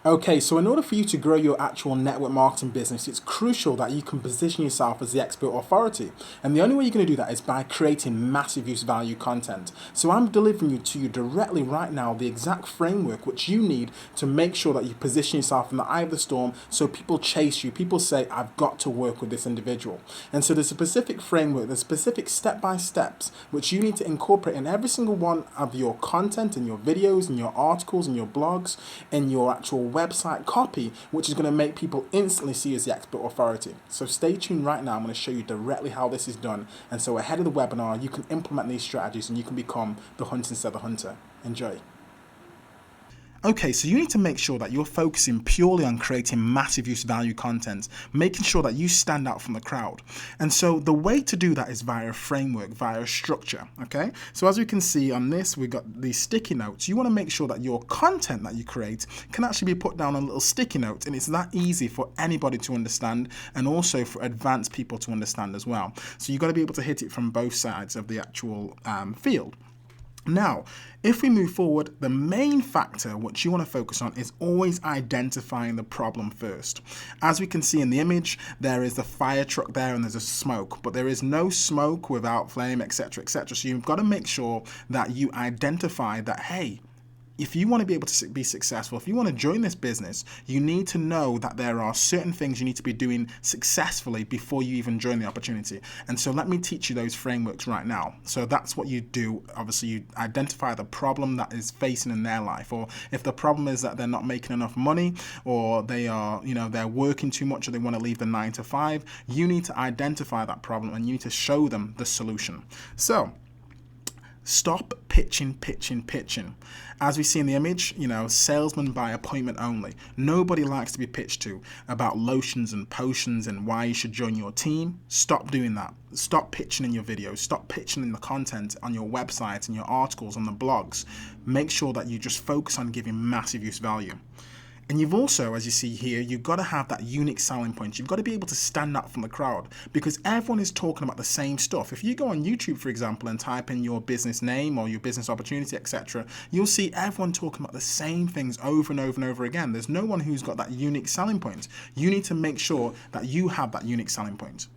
Okay, so in order for you to grow your actual network marketing business, it's crucial that you can position yourself as the expert authority. And the only way you're going to do that is by creating massive use value content. So I'm delivering to you directly right now the exact framework which you need to make sure that you position yourself in the eye of the storm so people chase you. People say, I've got to work with this individual. And so there's a specific framework, there's specific step-by-steps which you need to incorporate in every single one of your content, in your videos, in your articles, in your blogs, in your actual website copy, which is going to make people instantly see you as the expert authority. So stay tuned right now. I'm going to show you directly how this is done. And so ahead of the webinar, you can implement these strategies and you can become the hunter instead of the hunter. Enjoy. Okay, so you need to make sure that you're focusing purely on creating massive use value content, making sure that you stand out from the crowd. And so the way to do that is via a framework, via a structure, okay? So as we can see on this, we've got these sticky notes. You want to make sure that your content that you create can actually be put down on little sticky notes, and it's that easy for anybody to understand and also for advanced people to understand as well. So you've got to be able to hit it from both sides of the actual field. Now, if we move forward, the main factor which you want to focus on is always identifying the problem first. As we can see in the image, there is the fire truck there and there's a smoke, but there is no smoke without flame, etc., etc. So you've got to make sure that you identify that, hey, if you want to be able to be successful, if you want to join this business, you need to know that there are certain things you need to be doing successfully before you even join the opportunity. And so let me teach you those frameworks right now. So that's what you do. Obviously, you identify the problem that is facing in their life, or if the problem is that they're not making enough money, or they are, they're working too much, or they want to leave the 9 to 5, you need to identify that problem and you need to show them the solution. So stop pitching. As we see in the image, salesmen by appointment only. Nobody likes to be pitched to about lotions and potions and why you should join your team. Stop doing that. Stop pitching in your videos. Stop pitching in the content on your website and your articles on the blogs. Make sure that you just focus on giving massive use value. And you've also, as you see here, you've got to have that unique selling point. You've got to be able to stand out from the crowd because everyone is talking about the same stuff. If you go on YouTube, for example, and type in your business name or your business opportunity, etc., you'll see everyone talking about the same things over and over and over again. There's no one who's got that unique selling point. You need to make sure that you have that unique selling point.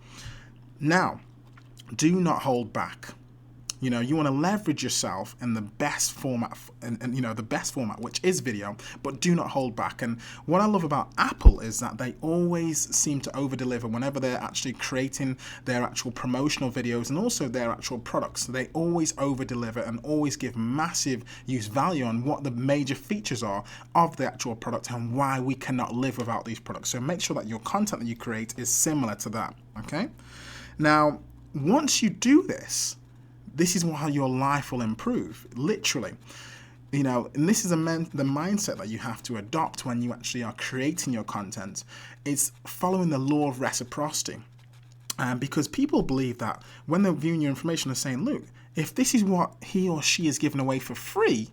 Now, do not hold back. You want to leverage yourself in the best format, and the best format, which is video, but do not hold back. And what I love about Apple is that they always seem to over-deliver whenever they're actually creating their actual promotional videos and also their actual products. They always over-deliver and always give massive use value on what the major features are of the actual product and why we cannot live without these products. So make sure that your content that you create is similar to that, okay? Now, once you do this, this is how your life will improve, literally. And this is the mindset that you have to adopt when you actually are creating your content. It's following the law of reciprocity. Because people believe that when they're viewing your information, they're saying, look, if this is what he or she is giving away for free,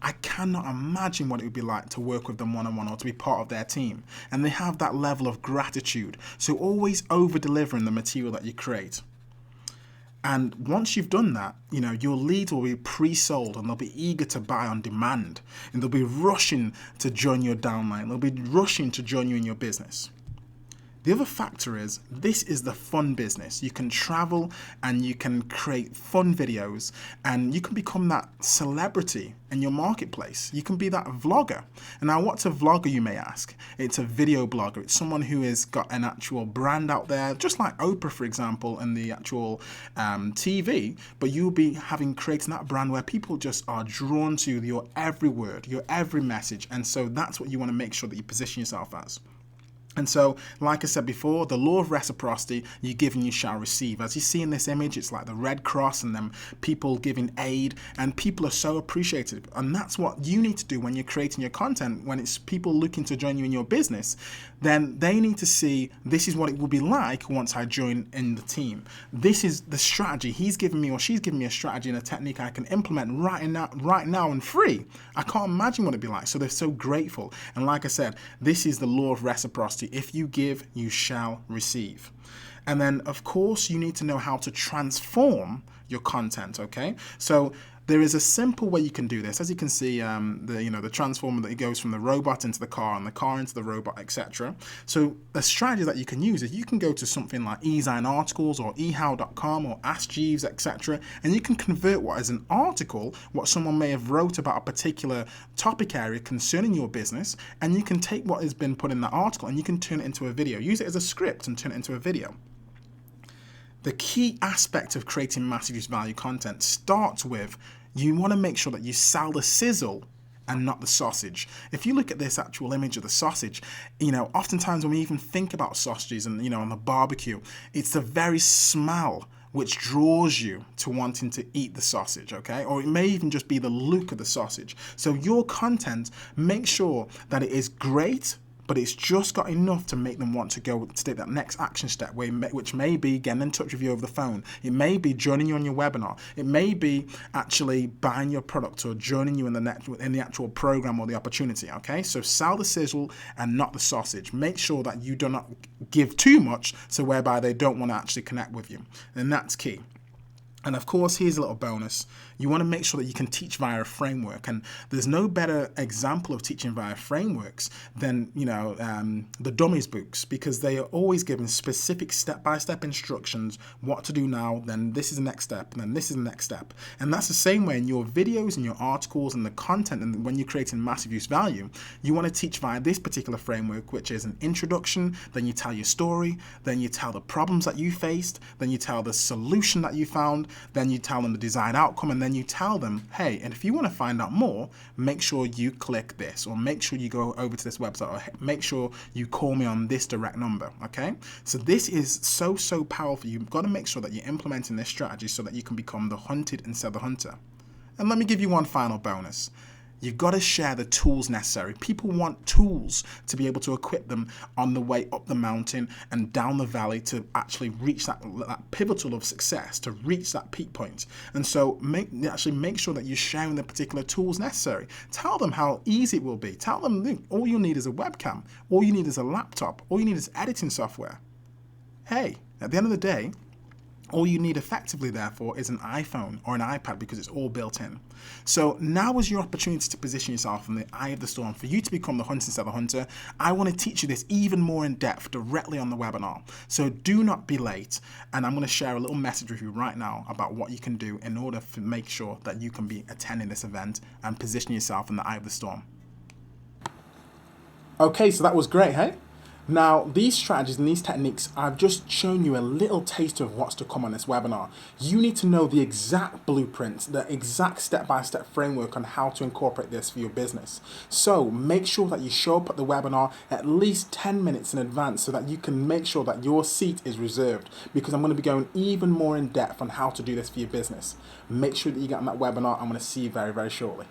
I cannot imagine what it would be like to work with them one-on-one or to be part of their team. And they have that level of gratitude. So always over-delivering the material that you create. And once you've done that, your leads will be pre-sold and they'll be eager to buy on demand. And they'll be rushing to join your downline. They'll be rushing to join you in your business. The other factor is this is the fun business. You can travel and you can create fun videos and you can become that celebrity in your marketplace. You can be that vlogger. And now what's a vlogger, you may ask? It's a video blogger. It's someone who has got an actual brand out there, just like Oprah, for example, in the actual TV, but you'll be creating that brand where people just are drawn to your every word, your every message. And so that's what you want to make sure that you position yourself as. And so, like I said before, the law of reciprocity, you give and you shall receive. As you see in this image, it's like the Red Cross and them people giving aid, and people are so appreciative. And that's what you need to do when you're creating your content. When it's people looking to join you in your business, then they need to see this is what it will be like once I join in the team. This is the strategy. He's giving me or she's giving me a strategy and a technique I can implement right now and free. I can't imagine what it'd be like. So they're so grateful. And like I said, this is the law of reciprocity. If you give, you shall receive. And then, of course, you need to know how to transform your content, okay? So There is a simple way you can do this. As you can see, the transformer that goes from the robot into the car and the car into the robot, etc. So a strategy that you can use is you can go to something like eZynArticles or ehow.com or Ask Jeeves, etc. and you can convert what is an article, what someone may have wrote about a particular topic area concerning your business, and you can take what has been put in that article and you can turn it into a video. Use it as a script and turn it into a video. The key aspect of creating massive use value content starts with you want to make sure that you sell the sizzle and not the sausage. If you look at this actual image of the sausage, oftentimes when we even think about sausages and, on the barbecue, it's the very smell which draws you to wanting to eat the sausage, okay? Or it may even just be the look of the sausage. So your content, make sure that it is great, but it's just got enough to make them want to go to take that next action step, which may be getting in touch with you over the phone. It may be joining you on your webinar. It may be actually buying your product or joining you in the actual program or the opportunity, okay? So sell the sizzle and not the sausage. Make sure that you do not give too much so whereby they don't want to actually connect with you. And that's key. And of course, here's a little bonus. You want to make sure that you can teach via a framework. And there's no better example of teaching via frameworks than, the dummies books, because they are always given specific step-by-step instructions, what to do now, then this is the next step, and then this is the next step. And that's the same way in your videos and your articles and the content, and when you're creating massive use value, you want to teach via this particular framework, which is an introduction, then you tell your story, then you tell the problems that you faced, then you tell the solution that you found, then you tell them the desired outcome, and then you tell them, hey, and if you want to find out more, make sure you click this, or make sure you go over to this website, or make sure you call me on this direct number, okay? So this is so powerful. You've got to make sure that you're implementing this strategy so that you can become the hunted instead of the hunter. And let me give you one final bonus. You've got to share the tools necessary. People want tools to be able to equip them on the way up the mountain and down the valley to actually reach that pivotal of success, to reach that peak point. And so make sure that you're sharing the particular tools necessary. Tell them how easy it will be. Tell them, look, all you need is a webcam. All you need is a laptop. All you need is editing software. Hey, at the end of the day, all you need effectively, therefore, is an iPhone or an iPad because it's all built in. So now is your opportunity to position yourself in the eye of the storm for you to become the hunter instead of the hunter. I want to teach you this even more in depth directly on the webinar. So do not be late. And I'm going to share a little message with you right now about what you can do in order to make sure that you can be attending this event and position yourself in the eye of the storm. Okay, so that was great, hey? Now, these strategies and these techniques, I've just shown you a little taste of what's to come on this webinar. You need to know the exact blueprint, the exact step-by-step framework on how to incorporate this for your business. So make sure that you show up at the webinar at least 10 minutes in advance so that you can make sure that your seat is reserved, because I'm going to be going even more in depth on how to do this for your business. Make sure that you get on that webinar. I'm going to see you very, very shortly.